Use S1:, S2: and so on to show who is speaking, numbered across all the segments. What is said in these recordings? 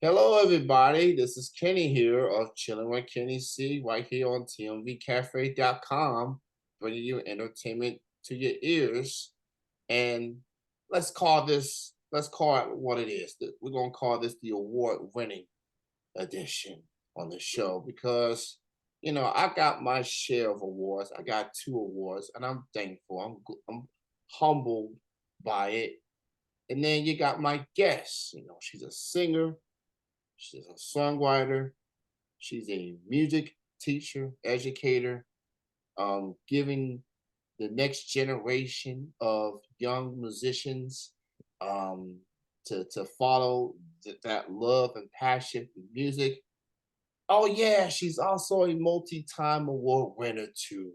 S1: Hello, everybody. This is Kenny here of Chilling with Kenny C right here on TMVCafe.com, bringing you entertainment to your ears. And let's call it what it is. We're going to call this the award winning edition on the show because, I got my share of awards. I got two awards, and I'm thankful. I'm humbled by it. And then you got my guest. She's a singer. She's a songwriter. She's a music teacher, educator, giving the next generation of young musicians to follow that love and passion for music. Oh yeah, she's also a multi-time award winner too.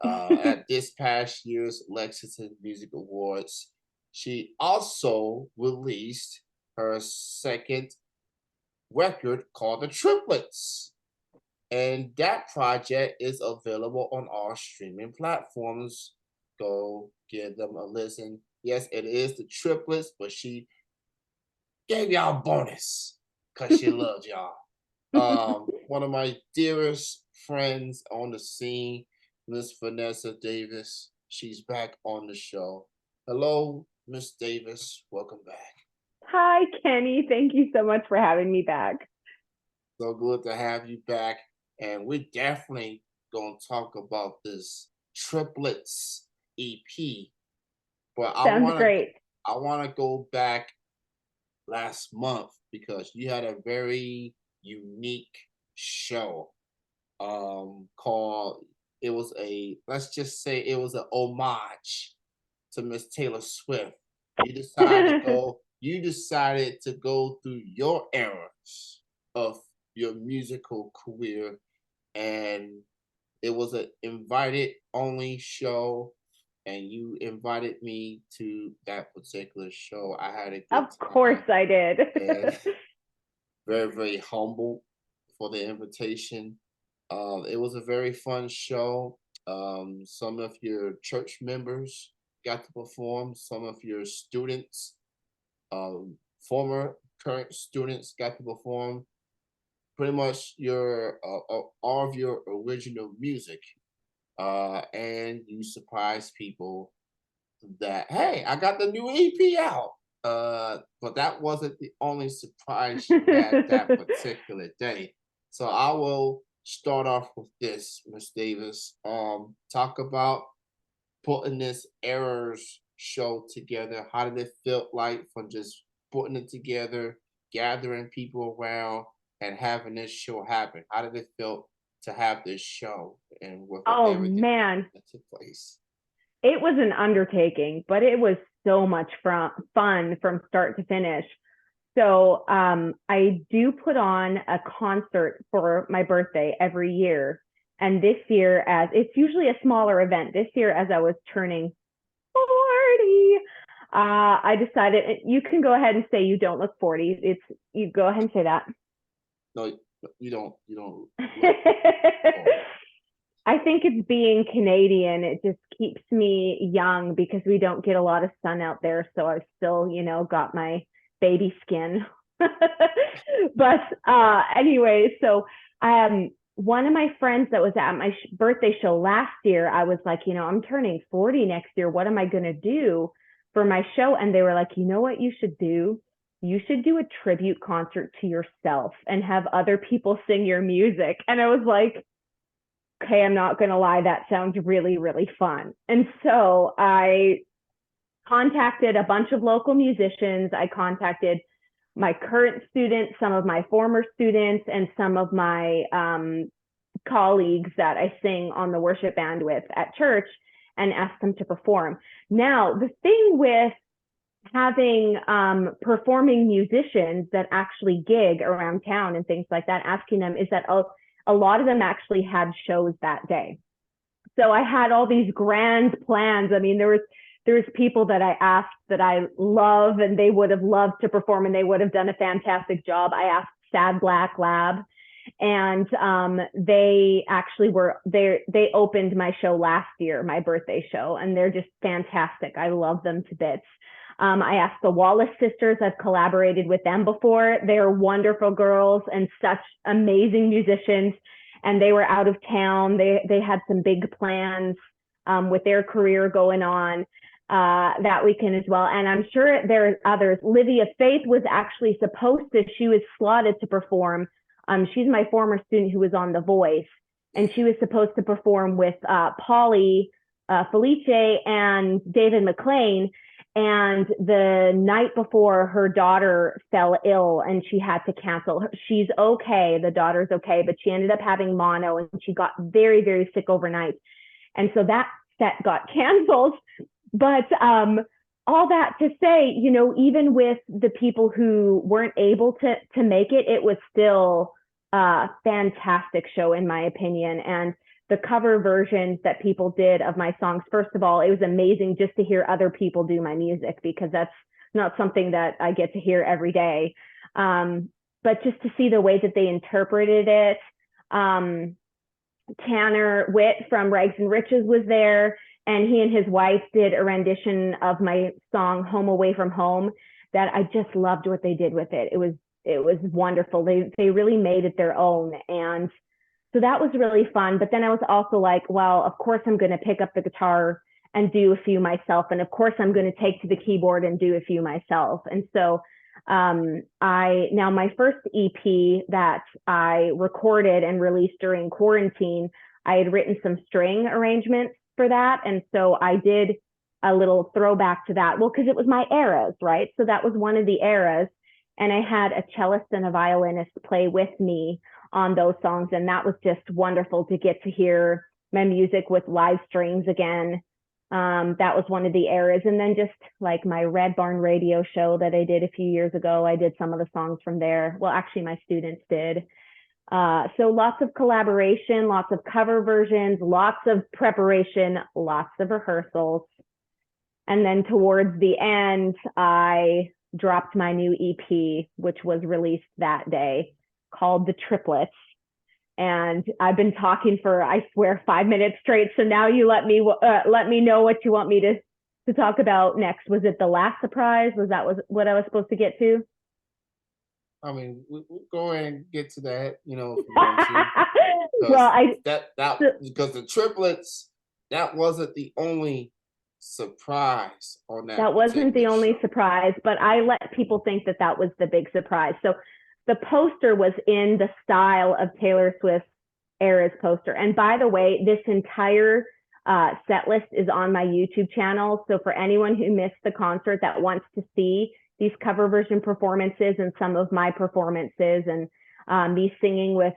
S1: At this past year's Lexington Music Awards, she also released her second record called The Triplets. And that project is available on all streaming platforms. Go give them a listen. Yes, it is The Triplets, but she gave y'all a bonus because she loves y'all. One of my dearest friends on the scene, Miss Vanessa Davis. She's back on the show. Hello, Miss Davis. Welcome back.
S2: Hi, Kenny. Thank you so much for having me back.
S1: So good to have you back. And we're definitely going to talk about this triplets EP. But
S2: Sounds great.
S1: I want to go back last month because you had a very unique show called it was a let's just say it was an homage to Miss Taylor Swift. You decided to go through your eras of your musical career, and it was an invited only show, and you invited me to that particular show. I had a good
S2: Of course
S1: time
S2: I did.
S1: and very, very humble for the invitation. It was a very fun show. Some of your church members got to perform, some of your students, former, current students got to perform pretty much your all of your original music, and you surprise people that hey, I got the new EP out. But that wasn't the only surprise you had that particular day. So I will start off with this, Miss Davis. Talk about putting this errors show together. How did it feel like from just putting it together, gathering people around, and having this show happen? How did it feel to have this show and with
S2: Oh
S1: everything
S2: man,
S1: that took place?
S2: it was an undertaking, but it was so much fun from start to finish. So I do put on a concert for my birthday every year. And this year, as it's usually a smaller event, this year, as I was turning 40, I decided you can go ahead and say you don't look 40. You go ahead and say that.
S1: No, you don't. You don't look. Oh,
S2: I think it's being Canadian. It just keeps me young because we don't get a lot of sun out there. So I've still, got my baby skin. But anyway, so one of my friends that was at my birthday show last year, I was like, I'm turning 40 next year. What am I going to do for my show? And they were like, you know what you should do? You should do a tribute concert to yourself and have other people sing your music. And I was like, okay, I'm not going to lie, that sounds really, really fun. And so I contacted a bunch of local musicians. I contacted my current students, some of my former students, and some of my colleagues that I sing on the worship band with at church and asked them to perform. Now, the thing with having performing musicians that actually gig around town and things like that, asking them is that a lot of them actually had shows that day. So I had all these grand plans. I mean, there was people that I asked that I love and they would have loved to perform and they would have done a fantastic job. I asked Sad Black Lab and they actually they opened my show last year, my birthday show, and they're just fantastic. I love them to bits. I asked the Wallace sisters. I've collaborated with them before. They're wonderful girls and such amazing musicians. And they were out of town. They had some big plans with their career going on that weekend as well. And I'm sure there are others. Livia Faith was actually supposed to, she was slotted to perform. She's my former student who was on The Voice. And she was supposed to perform with Polly Felice and David McLean. And the night before, her daughter fell ill and she had to cancel. She's okay. The daughter's okay, but she ended up having mono and she got very, very sick overnight. And so that set got canceled. But all that to say, you know, even with the people who weren't able to make it, it was still a fantastic show, in my opinion. And the cover versions that people did of my songs, first of all, it was amazing just to hear other people do my music, because that's not something that I get to hear every day. But just to see the way that they interpreted it. Tanner Witt from Rags and Riches was there, and he and his wife did a rendition of my song Home Away from Home that I just loved what they did with it. It was wonderful. They really made it their own. And so that was really fun. But then I was also like, well, of course I'm going to pick up the guitar and do a few myself. And of course I'm going to take to the keyboard and do a few myself. And so now my first EP that I recorded and released during quarantine, I had written some string arrangements for that. And so I did a little throwback to that. Well, because it was my eras, right? So that was one of the eras. And I had a cellist and a violinist play with me on those songs. And that was just wonderful to get to hear my music with live strings again. That was one of the eras. And then just like my Red Barn radio show that I did a few years ago, I did some of the songs from there. Well, actually my students did. So lots of collaboration, lots of cover versions, lots of preparation, lots of rehearsals. And then towards the end, I dropped my new EP, which was released that day, called The Triplets. And I've been talking for, I swear, 5 minutes straight. So now you let me know what you want me to talk about next. Was it the last surprise? Was that what I was supposed to get to?
S1: I mean, we'll go ahead and get to that, you know, if you want to.
S2: Well,
S1: because the triplets, that wasn't the only surprise on
S2: that wasn't the only surprise, but I let people think that was the big surprise. So the poster was in the style of Taylor Swift's Eras poster. And by the way, this entire set list is on my YouTube channel. So for anyone who missed the concert that wants to see these cover version performances and some of my performances and me singing with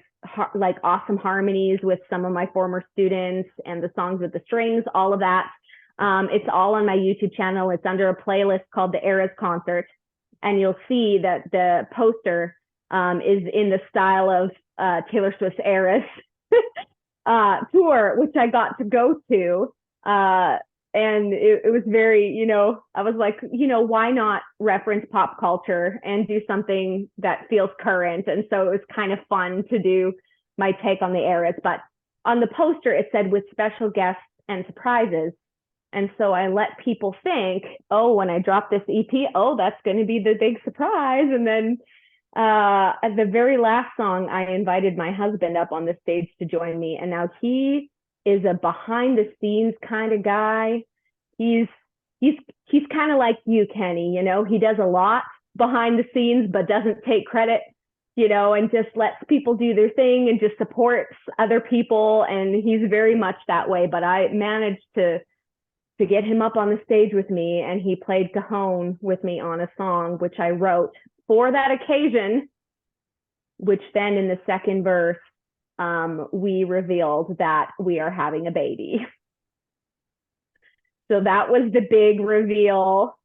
S2: like awesome harmonies with some of my former students and the songs with the strings, all of that. It's all on my YouTube channel. It's under a playlist called the Eras Concert. And you'll see that the poster is in the style of Taylor Swift's Eras tour, which I got to go to. And it was very, you know, I was like, you know, why not reference pop culture and do something that feels current? And so it was kind of fun to do my take on the Eras. But on the poster, it said with special guests and surprises. And so I let people think, oh, when I drop this EP, oh, that's going to be the big surprise. And then at the very last song, I invited my husband up on the stage to join me. And now he is a behind the scenes kind of guy. He's kind of like you, Kenny, you know, he does a lot behind the scenes, but doesn't take credit, you know, and just lets people do their thing and just supports other people. And he's very much that way. But I managed to get him up on the stage with me, and he played cajon with me on a song, which I wrote for that occasion, which then in the second verse, we revealed that we are having a baby. So that was the big reveal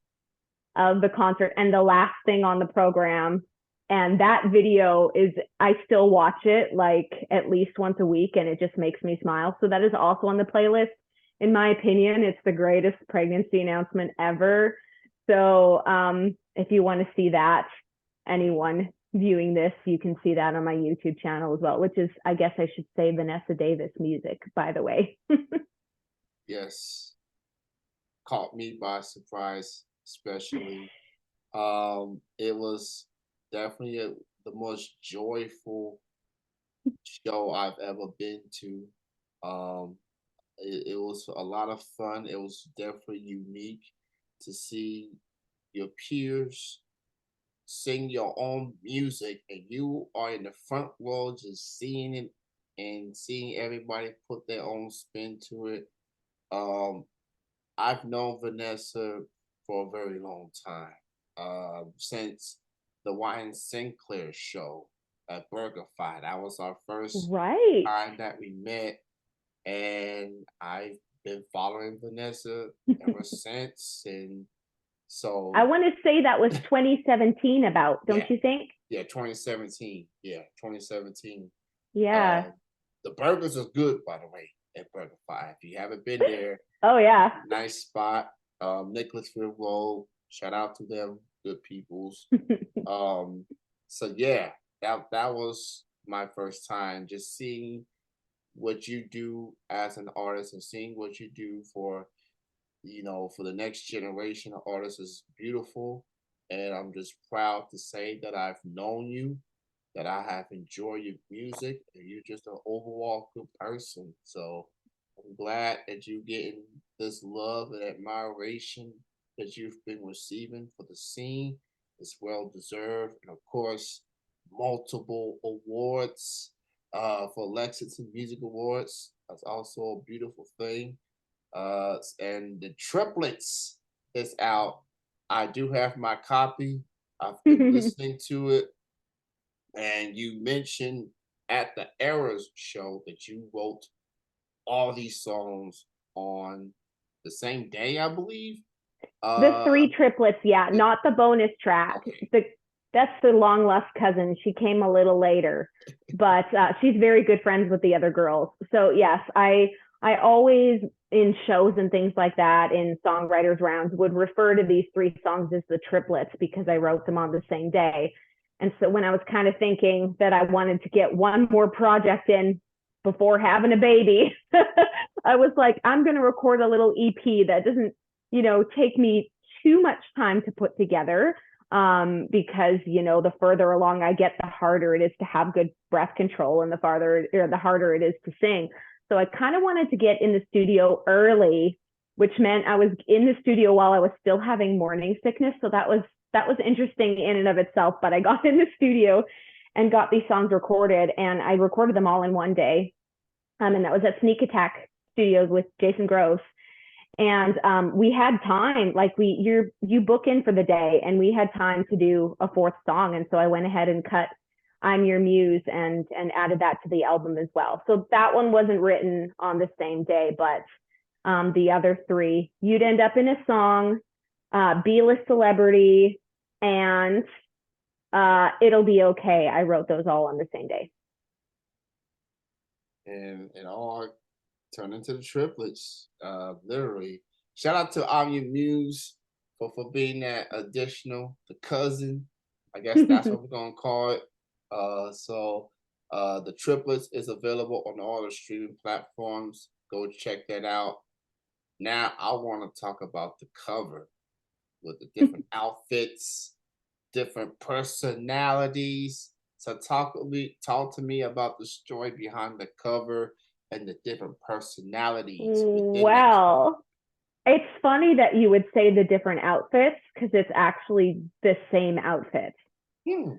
S2: of the concert and the last thing on the program. And that video I still watch it like at least once a week, and it just makes me smile. So that is also on the playlist. In my opinion, it's the greatest pregnancy announcement ever. So if you want to see that, anyone viewing this, you can see that on my YouTube channel as well, which is, I guess I should say, Vanessa Davis music, by the way.
S1: Yes. Caught me by surprise. especially. It was definitely the most joyful show I've ever been to. Um, it was a lot of fun. It was definitely unique to see your peers sing your own music and you are in the front row just seeing it and seeing everybody put their own spin to it. Um, I've known Vanessa for a very long time, since the Wine Sinclair show at BurgerFi. That was our first
S2: Right.
S1: time that we met, and I've been following Vanessa ever since. And
S2: I
S1: so,
S2: want to say that was 2017 about, don't
S1: yeah,
S2: you think?
S1: yeah, 2017, yeah, 2017.
S2: Yeah.
S1: Uh, the burgers are good, by the way, at BurgerFi. If you haven't been there,
S2: Oh yeah.
S1: nice spot. Nicholasville Road. Shout out to them, good peoples. Um, so yeah, that was my first time just seeing what you do as an artist and seeing what you do for for the next generation of artists is beautiful. And I'm just proud to say that I've known you, that I have enjoyed your music, and you're just an overall good person. So I'm glad that you're getting this love and admiration that you've been receiving for the scene. It's well deserved. And of course, multiple awards for Lexington Music Awards. That's also a beautiful thing. And the triplets is out. I do have my copy. I've been listening to it, and you mentioned at the Eras show that you wrote all these songs on the same day, I believe.
S2: The
S1: Uh,
S2: three triplets, yeah,
S1: it-
S2: not the bonus track.
S1: okay,
S2: That's the long lost cousin. She came a little later, but she's very good friends with the other girls. So yes, I always in shows and things like that in songwriters rounds would refer to these three songs as the triplets because I wrote them on the same day. And so when I was kind of thinking that I wanted to get one more project in before having a baby, I was like, I'm going to record a little EP that doesn't, take me too much time to put together, because the further along I get, the harder it is to have good breath control, and the harder it is to sing. So I kind of wanted to get in the studio early, which meant I was in the studio while I was still having morning sickness. So that was interesting in and of itself. But I got in the studio and got these songs recorded, and I recorded them all in one day. And that was at Sneak Attack Studios with Jason Gross. And we had time, like you book in for the day, and we had time to do a fourth song. And so I went ahead and cut I'm Your Muse and added that to the album as well. So that one wasn't written on the same day, but the other three, You'd End Up in a Song, B-List Celebrity, and It'll Be Okay. I wrote those all on the same day.
S1: and it all turned into the triplets. Literally. Shout out to Anya Muse for being that additional, the cousin. I guess that's what we're gonna call it. The triplets is available on all the streaming platforms. Go check that out. Now I want to talk about the cover with the different outfits, different personalities. So talk to me about the story behind the cover and the different personalities within that cover.
S2: Well, it's funny that you would say the different outfits because it's actually the same outfit.
S1: Hmm.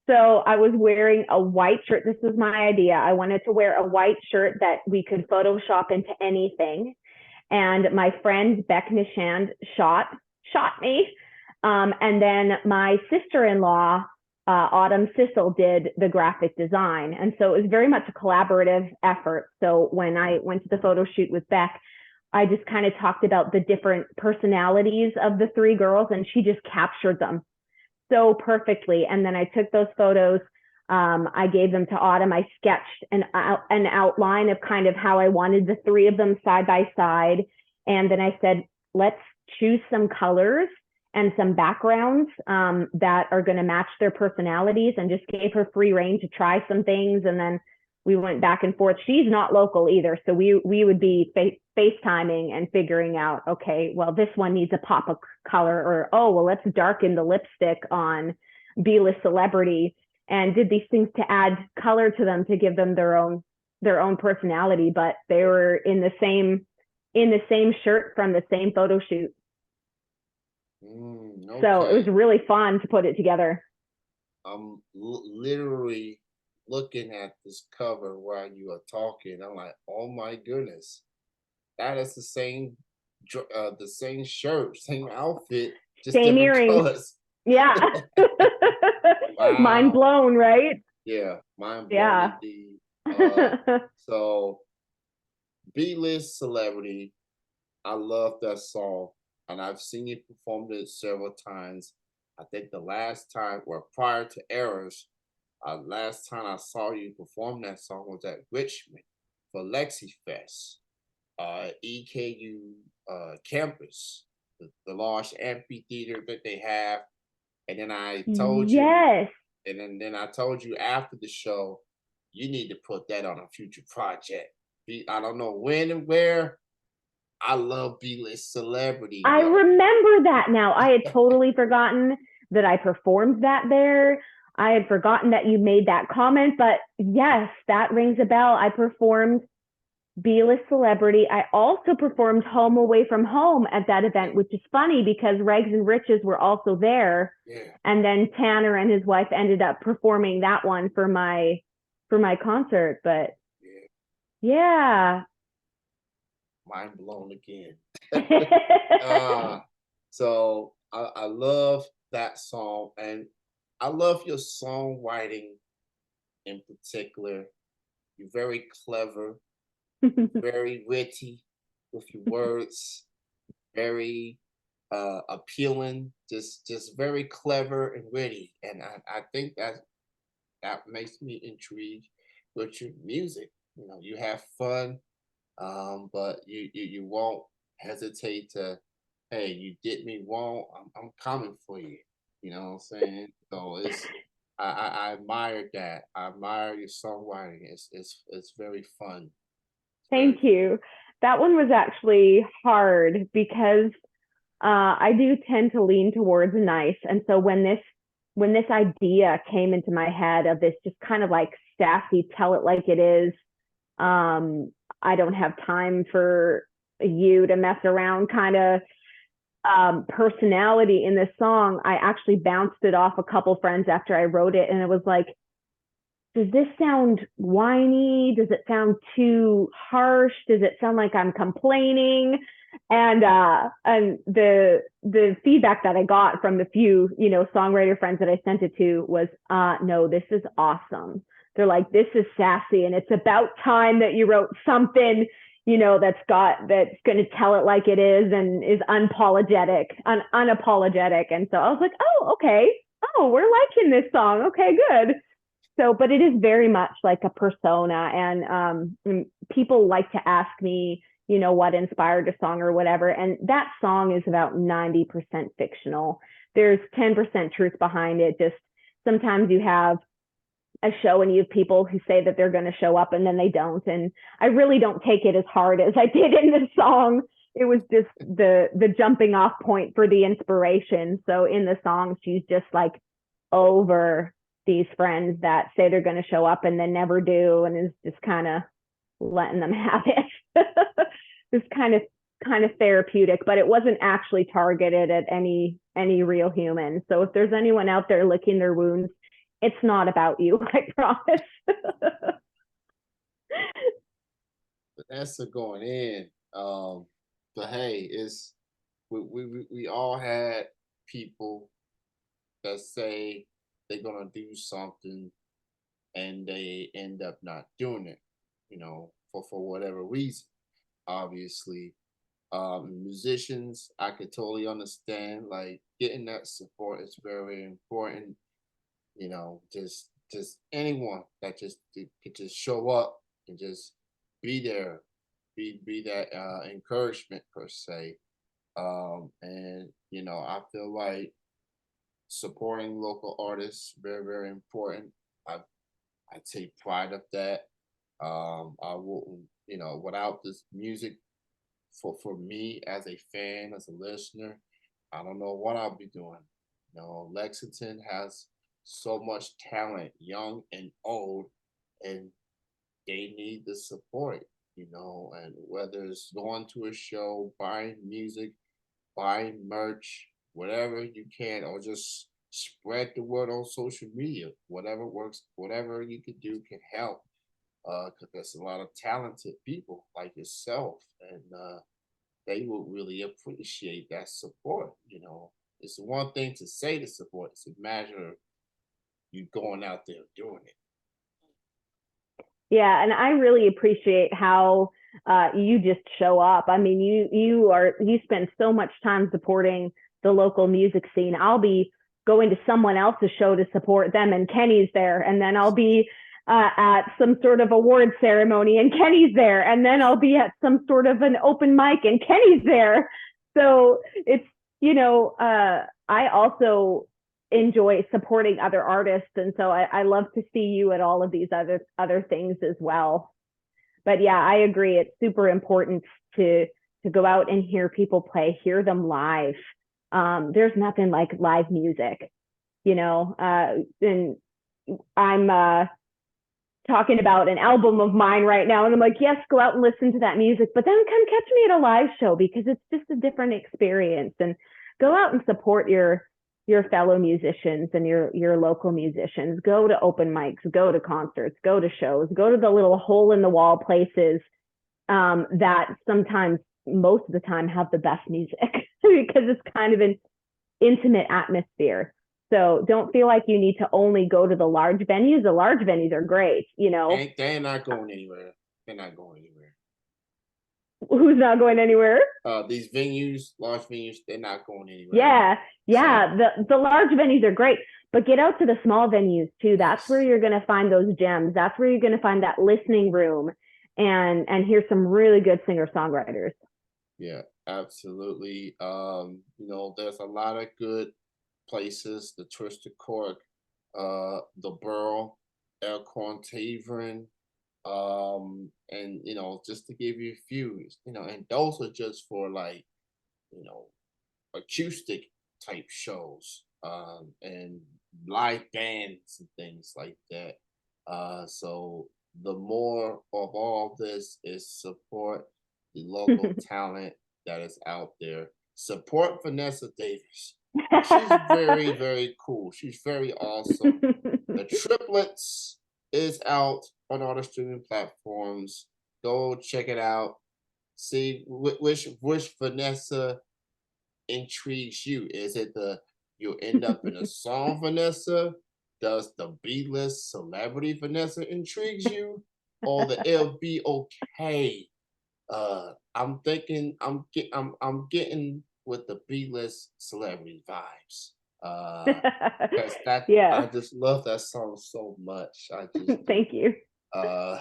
S2: So I was wearing a white shirt. This was my idea. I wanted to wear a white shirt that we could Photoshop into anything. And my friend Beck Nishand shot me. And then my sister-in-law, Autumn Sissel, did the graphic design. And so it was very much a collaborative effort. So when I went to the photo shoot with Beck, I just kind of talked about the different personalities of the three girls, and she just captured them so perfectly. And then I took those photos. I gave them to Autumn. I sketched an outline of kind of how I wanted the three of them side by side. And then I said, let's choose some colors and some backgrounds that are going to match their personalities, and just gave her free reign to try some things. And then we went back and forth. She's not local either, so we would be FaceTiming and figuring out, okay, well, this one needs a pop of color, or oh, well, let's darken the lipstick on B-list celebrity, and did these things to add color to them to give them their own personality, but they were in the same shirt from the same photo shoot. So it was
S1: Okay.
S2: really fun to put it together.
S1: I'm literally looking at this cover while you are talking. I'm like, oh my goodness, that is the same shirt, same outfit, just
S2: Same
S1: different
S2: earrings.
S1: colors.
S2: Yeah. Mind
S1: Wow.
S2: blown, right?
S1: Yeah, mind blown
S2: Yeah.
S1: indeed. So B-list celebrity, I love that song, and I've seen you perform it several times. I think the last time, or prior to Errors, last time I saw you perform that song was at Richmond for Lexi Fest, EKU campus, the large amphitheater that they have. And then I told you,
S2: Yes.
S1: and then I told you after the show, you need to put that on a future project. I don't know when and where. I love B-list celebrity,
S2: I
S1: yo.
S2: remember that now. I had totally forgotten that I performed that there. I had forgotten that you made that comment, but yes, that rings a bell. I performed B-list celebrity. I also performed Home Away from Home at that
S1: Yeah,
S2: event, which is funny because Regs and Riches were also there.
S1: yeah,
S2: And then Tanner and his wife ended up performing that one for my concert. But
S1: yeah.
S2: yeah.
S1: Mind blown again. uh, so I love that song, and I love your songwriting in particular. You're very clever, very witty with your words, very appealing, just very clever and witty. And I think that makes me intrigued with your music. You know, you have fun, but you won't hesitate to, hey, you did me wrong. I'm coming for you. You know what I'm saying? So I admire that. I admire your songwriting. It's very fun. It's very
S2: Thank you. That one was actually hard because I do tend to lean towards nice. And so when this idea came into my head of this just kind of like sassy, tell it like it is, I don't have time for you to mess around kind of personality in this song, I actually bounced it off a couple friends after I wrote it, and it was like, does this sound whiny? Does it sound too harsh? Does it sound like I'm complaining? And the feedback that I got from the few, you know, songwriter friends that I sent it to was no, this is awesome. They're like, this is sassy, and it's about time that you wrote something, you know, that's going to tell it like it is and is unapologetic. And so I was like, oh, okay. Oh, we're liking this song. Okay, good. So, but it is very much like a persona, and people like to ask me, you know, what inspired a song or whatever, and that song is about 90% fictional. There's 10% truth behind it. Just sometimes you have a show and you have people who say that they're going to show up and then they don't, and I really don't take it as hard as I did in this song. It was just the jumping off point for the inspiration. So in the song, she's just like over these friends that say they're going to show up and then never do, and is just kind of letting them have it. Just kind of therapeutic, but it wasn't actually targeted at any real human. So if there's anyone out there licking their wounds, it's not about you, I promise.
S1: Vanessa going in. But hey, it's we all had people that say they're gonna do something and they end up not doing it, you know, for whatever reason. Obviously, musicians, I could totally understand. Like getting that support is very important. You know, just anyone that just could just show up and just be there, be that encouragement per se. And you know, I feel like supporting local artists very important. I I take pride of that. I wouldn't, without this music for me as a fan, as a listener, I don't know what I'll be doing. Lexington has so much talent, young and old, and they need the support, and whether it's going to a show, buying music, buying merch, whatever you can, or just spread the word on social media. Whatever works, whatever you can do can help. Because there's a lot of talented people like yourself, and they will really appreciate that support. It's one thing to say the support; it's a matter of you going out there doing it.
S2: Yeah, and I really appreciate how you just show up. I mean, you spend so much time supporting the local music scene. I'll be going to someone else's show to support them, and Kenny's there, and then I'll be at some sort of award ceremony, and Kenny's there, and then I'll be at some sort of an open mic, and Kenny's there. So it's I also enjoy supporting other artists, and so I love to see you at all of these other things as well. But yeah, I agree, it's super important to go out and hear people play, hear them live. There's nothing like live music, and I'm talking about an album of mine right now, and I'm like, yes, go out and listen to that music, but then come catch me at a live show because it's just a different experience. And go out and support your fellow musicians and your local musicians. Go to open mics, go to concerts, go to shows, go to the little hole in the wall places that sometimes, most of the time, have the best music because it's kind of an intimate atmosphere. So don't feel like you need to only go to the large venues. The large venues are great,
S1: They're not going anywhere. They're not going anywhere.
S2: Who's not going anywhere?
S1: These venues, large venues, they're not going anywhere.
S2: Yeah. The large venues are great, but get out to the small venues too. That's where you're going to find those gems. That's where you're going to find that listening room and hear some really good singer songwriters.
S1: Yeah, absolutely. There's a lot of good places, the Twisted Cork, the Burl, Elkhorn Tavern, and just to give you a few, and those are just for like, you know, acoustic type shows, and live bands and things like that. So the more of all this is support the local talent that is out there. Support Vanessa Davis. She's very, very cool. She's very awesome. The Triplets is out on all the streaming platforms. Go check it out. See which Vanessa intrigues you. Is it the you'll end up in a song Vanessa? Does the B-list celebrity Vanessa intrigues you? Or the it'll be okay? I'm thinking I'm getting with the B-list celebrity vibes. Because that I
S2: Yeah.
S1: just love that song so much. I just do.
S2: Thank you.
S1: Uh,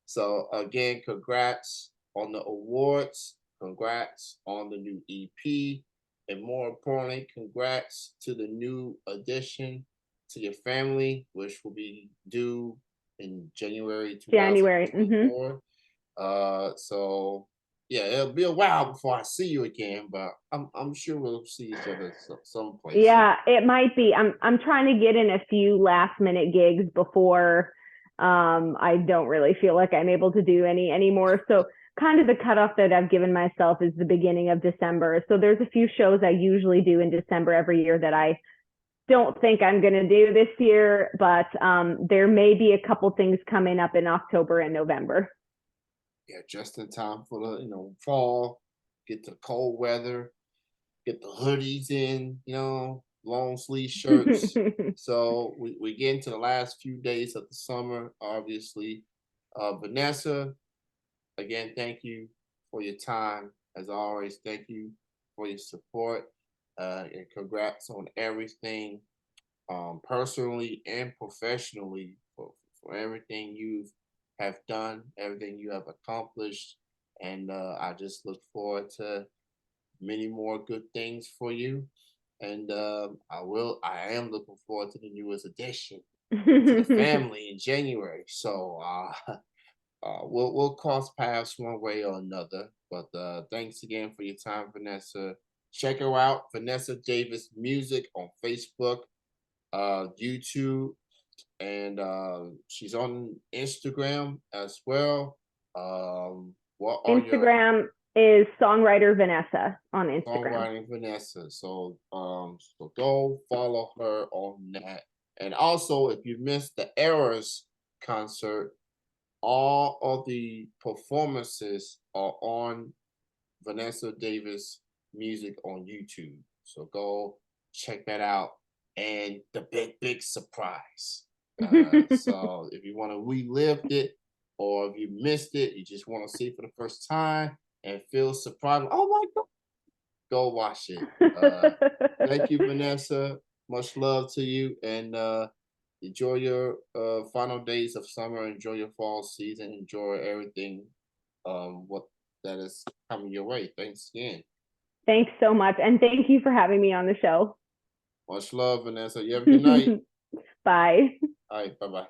S1: so again, congrats on the awards. Congrats on the new EP. And more importantly, congrats to the new addition to your family, which will be due in January
S2: January.
S1: 2024. So yeah, it'll be a while before I see you again, but I'm sure we'll see each other someplace.
S2: Yeah, it might be. I'm trying to get in a few last minute gigs before I don't really feel like I'm able to do any anymore. So kind of the cutoff that I've given myself is the beginning of December. So there's a few shows I usually do in December every year that I don't think I'm going to do this year, but there may be a couple things coming up in October and November.
S1: Yeah, just in time for the fall. Get the cold weather. Get the hoodies in. Long sleeve shirts. So we get into the last few days of the summer. Obviously, Vanessa. Again, thank you for your time. As always, thank you for your support. And congrats on everything, personally and professionally, for everything you have done, everything you have accomplished. And I just look forward to many more good things for you. And I am looking forward to the newest addition to the family in January. So we'll cross paths one way or another. But thanks again for your time, Vanessa. Check her out, Vanessa Davis Music on Facebook, YouTube, and she's on Instagram as well. What are your
S2: Instagram is songwriter Vanessa on Instagram.
S1: songwriting Vanessa? So go follow her on that. And also, if you missed the Eras concert, all of the performances are on Vanessa Davis music on YouTube. So go check that out. And the big surprise. So if you want to relive it, or if you missed it, you just want to see it for the first time and feel surprised. Oh my God, go watch it. Thank you, Vanessa. Much love to you, and enjoy your final days of summer. Enjoy your fall season. Enjoy everything what that is coming your way. Thanks again.
S2: Thanks so much. And thank you for having me on the show.
S1: Much love, Vanessa. You have a good night.
S2: Bye.
S1: All right, bye bye.